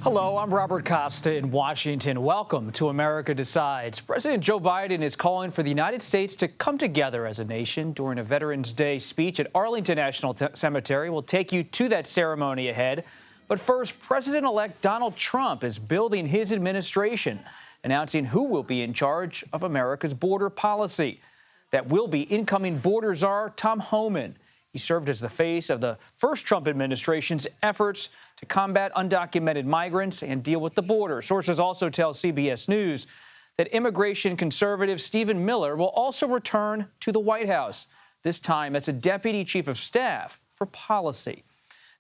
Hello, I'm Robert Costa in Washington. Welcome to America Decides. President Joe Biden is calling for the United States to come together as a nation during a Veterans Day speech at Arlington National Cemetery. We'll take you to that ceremony ahead. But first, President-elect Donald Trump is building his administration, announcing who will be in charge of America's border policy. That will be incoming border czar Tom Homan. He served as the face of the first Trump administration's efforts to combat undocumented migrants and deal with the border. Sources also tell CBS News that immigration conservative Stephen Miller will also return to the White House, this time as a deputy chief of staff for policy.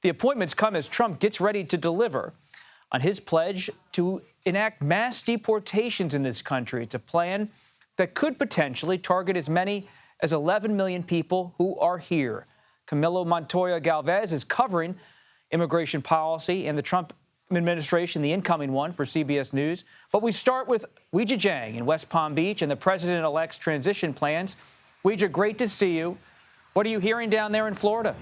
The appointments come as Trump gets ready to deliver on his pledge to enact mass deportations in this country. It's a plan that could potentially target as many as 11 million people who are here. Camilo Montoya-Galvez is covering immigration policy and the Trump administration, the incoming one, for CBS News. But we start with Weijia Jiang in West Palm Beach and the president-elect's transition plans. Weijia, great to see you. What are you hearing down there in Florida?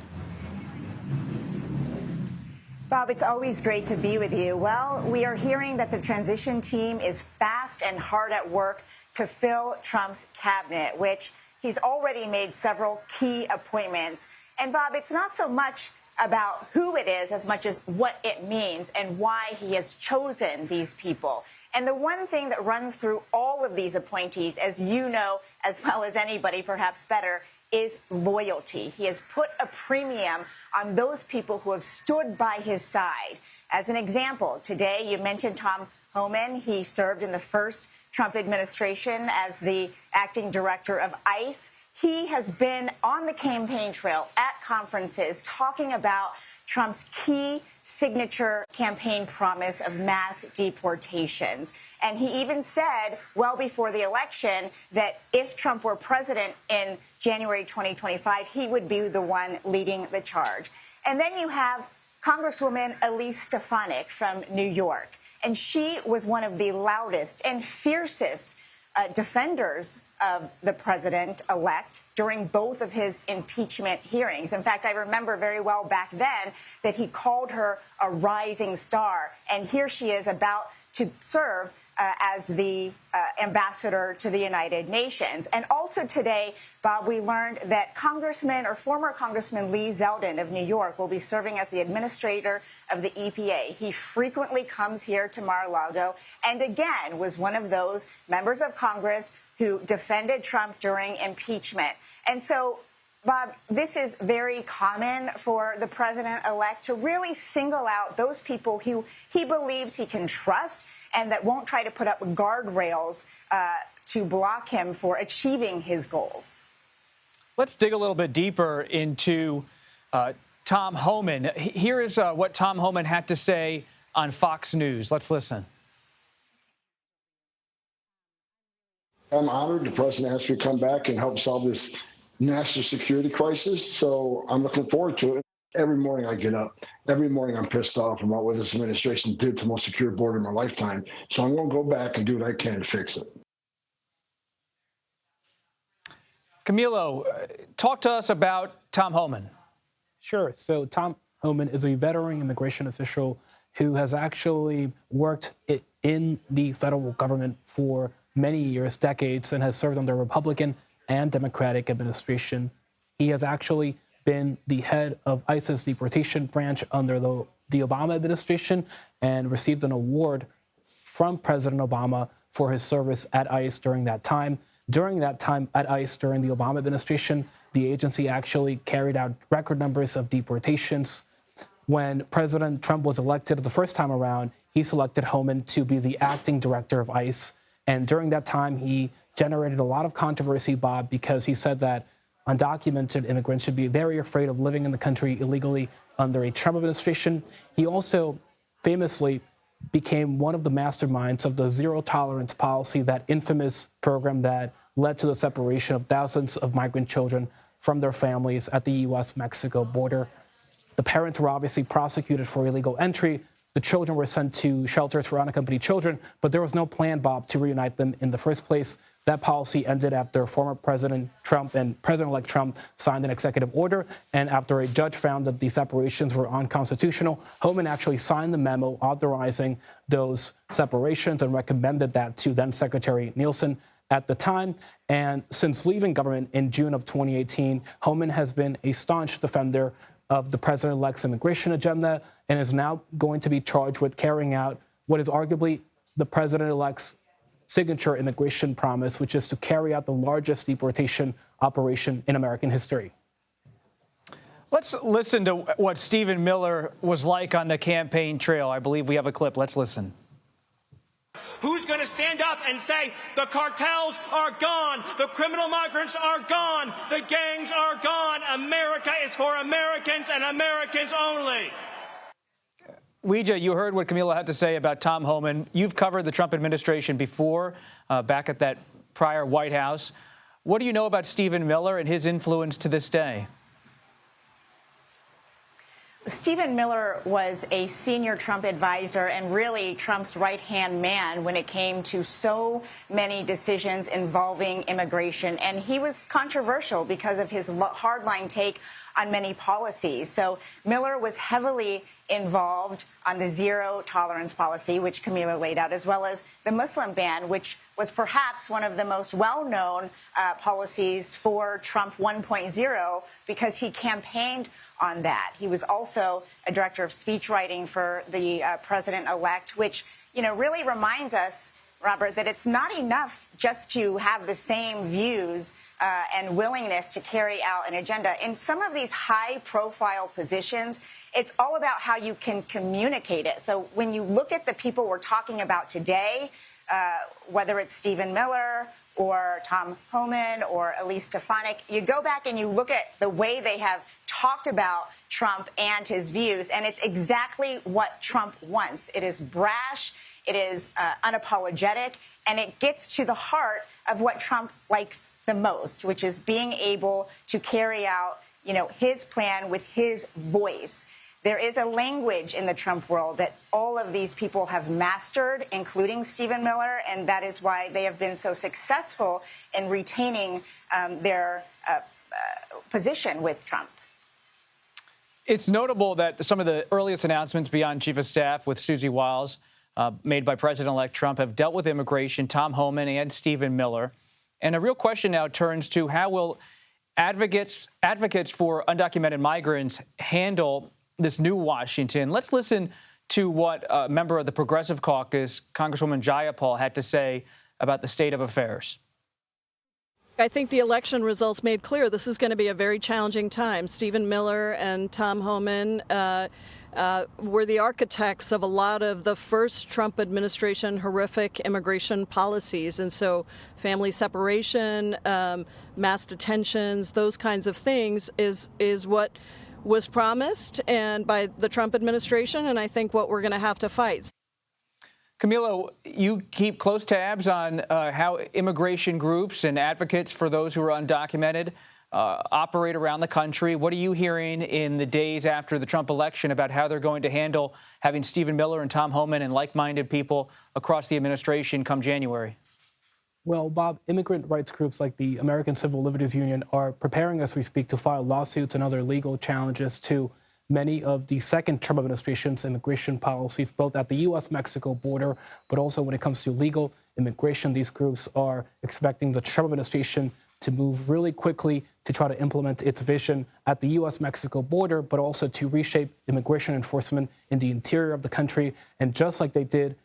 Bob, it's always great to be with you. Well, we are hearing that the transition team is fast and hard at work to fill Trump's cabinet, which he's already made several key appointments. And, Bob, it's not so much about who it is as much as what it means and why he has chosen these people. And the one thing that runs through all of these appointees, as you know as well as anybody, perhaps better, is loyalty. He has put a premium on those people who have stood by his side. As an example, today you mentioned Tom Homan. He served in the first Trump administration as the acting director of ICE. He has been on the campaign trail at conferences talking about Trump's key signature campaign promise of mass deportations. And he even said well before the election that if Trump were president in January 2025, he would be the one leading the charge. And then you have Congresswoman Elise Stefanik from New York. And she was one of the loudest and fiercest defenders of the president-elect during both of his impeachment hearings. In fact, I remember very well back then that he called her a rising star. And here she is about to serve as the ambassador to the United Nations. And also today, Bob, we learned that former Congressman Lee Zeldin of New York will be serving as the administrator of the EPA. He frequently comes here to Mar-a-Lago and again was one of those members of Congress who defended Trump during impeachment. And so, Bob, this is very common for the president-elect to really single out those people who he believes he can trust and that won't try to put up guardrails to block him for achieving his goals. Let's dig a little bit deeper into Tom Homan. Here is what Tom Homan had to say on Fox News. Let's listen. I'm honored the president asked me to come back and help solve this national security crisis. So I'm looking forward to it. Every morning I get up. Every morning I'm pissed off about what this administration did to the most secure border in my lifetime. So I'm going to go back and do what I can to fix it. Camilo, talk to us about Tom Homan. Sure. So Tom Homan is a veteran immigration official who has actually worked in the federal government for many years, decades, and has served under Republican and Democratic administration. He has actually been the head of ICE's deportation branch under the Obama administration and received an award from President Obama for his service at ICE during that time. During that time at ICE during the Obama administration, the agency actually carried out record numbers of deportations. When President Trump was elected the first time around, he selected Homan to be the acting director of ICE. And during that time, he generated a lot of controversy, Bob, because he said that undocumented immigrants should be very afraid of living in the country illegally under a Trump administration. He also famously became one of the masterminds of the zero tolerance policy, that infamous program that led to the separation of thousands of migrant children from their families at the U.S.-Mexico border. The parents were obviously prosecuted for illegal entry. The children were sent to shelters for unaccompanied children, but there was no plan, Bob, to reunite them in the first place. That policy ended after former President Trump and President-elect Trump signed an executive order, and after a judge found that the separations were unconstitutional, Homan actually signed the memo authorizing those separations and recommended that to then-Secretary Nielsen at the time. And since leaving government in June of 2018, Homan has been a staunch defender of the president-elect's immigration agenda and is now going to be charged with carrying out what is arguably the president-elect's signature immigration promise, which is to carry out the largest deportation operation in American history. Let's listen to what Stephen Miller was like on the campaign trail. I believe we have a clip. Let's listen. Who's going to stand up and say the cartels are gone, the criminal migrants are gone, the gangs are gone, America is for Americans and Americans only? Weijia, you heard what Camilo had to say about Tom Homan. You've covered the Trump administration before, back at that prior White House. What do you know about Stephen Miller and his influence to this day? Stephen Miller was a senior Trump advisor and really Trump's right-hand man when it came to so many decisions involving immigration. And he was controversial because of his hardline take on many policies. So Miller was heavily involved on the zero tolerance policy, which Camilo laid out, as well as the Muslim ban, which was perhaps one of the most well-known policies for Trump 1.0 because he campaigned on that. He was also a director of speech writing for the president-elect, which, you know, really reminds us, Robert, that it's not enough just to have the same views and willingness to carry out an agenda. In some of these high-profile positions, it's all about how you can communicate it. So when you look at the people we're talking about today, whether it's Stephen Miller or Tom Homan or Elise Stefanik, you go back and you look at the way they have talked about Trump and his views, and it's exactly what Trump wants. It is brash, it is unapologetic, and it gets to the heart of what Trump likes the most, which is being able to carry out, you know, his plan with his voice. There is a language in the Trump world that all of these people have mastered, including Stephen Miller, and that is why they have been so successful in retaining their position with Trump. It's notable that some of the earliest announcements beyond Chief of Staff with Susie Wiles made by President-elect Trump have dealt with immigration, Tom Homan and Stephen Miller. And a real question now turns to how will advocates for undocumented migrants handle this new Washington. Let's listen to what a member of the Progressive Caucus, Congresswoman Jayapal, had to say about the state of affairs. I think the election results made clear this is going to be a very challenging time. Stephen Miller and Tom Homan were the architects of a lot of the first Trump administration horrific immigration policies. And so family separation, mass detentions, those kinds of things is what was promised and by the Trump administration, and I think what we're going to have to fight. Camilo, you keep close tabs on how immigration groups and advocates for those who are undocumented operate around the country. What are you hearing in the days after the Trump election about how they're going to handle having Stephen Miller and Tom Homan and like-minded people across the administration come January? Well, Bob, immigrant rights groups like the American Civil Liberties Union are preparing as we speak to file lawsuits and other legal challenges to many of the second Trump administration's immigration policies, both at the U.S.-Mexico border, but also when it comes to legal immigration. These groups are expecting the Trump administration to move really quickly to try to implement its vision at the U.S.-Mexico border, but also to reshape immigration enforcement in the interior of the country. And just like they did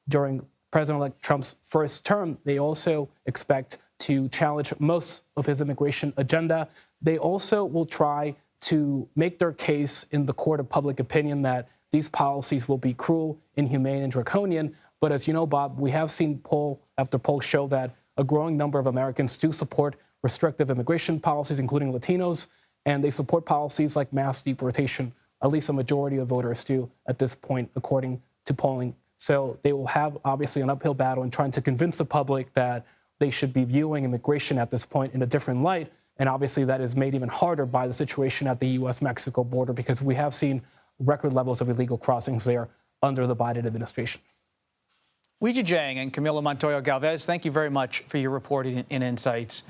during President-elect Trump's first term, they also expect to challenge most of his immigration agenda. They also will try to make their case in the court of public opinion that these policies will be cruel, inhumane, and draconian. But as you know, Bob, we have seen poll after poll show that a growing number of Americans do support restrictive immigration policies, including Latinos, and they support policies like mass deportation. At least a majority of voters do at this point, according to polling. So they will have, obviously, an uphill battle in trying to convince the public that they should be viewing immigration at this point in a different light. And obviously, that is made even harder by the situation at the U.S.-Mexico border, because we have seen record levels of illegal crossings there under the Biden administration. Weijia Jiang and Camilo Montoya-Galvez, thank you very much for your reporting and insights.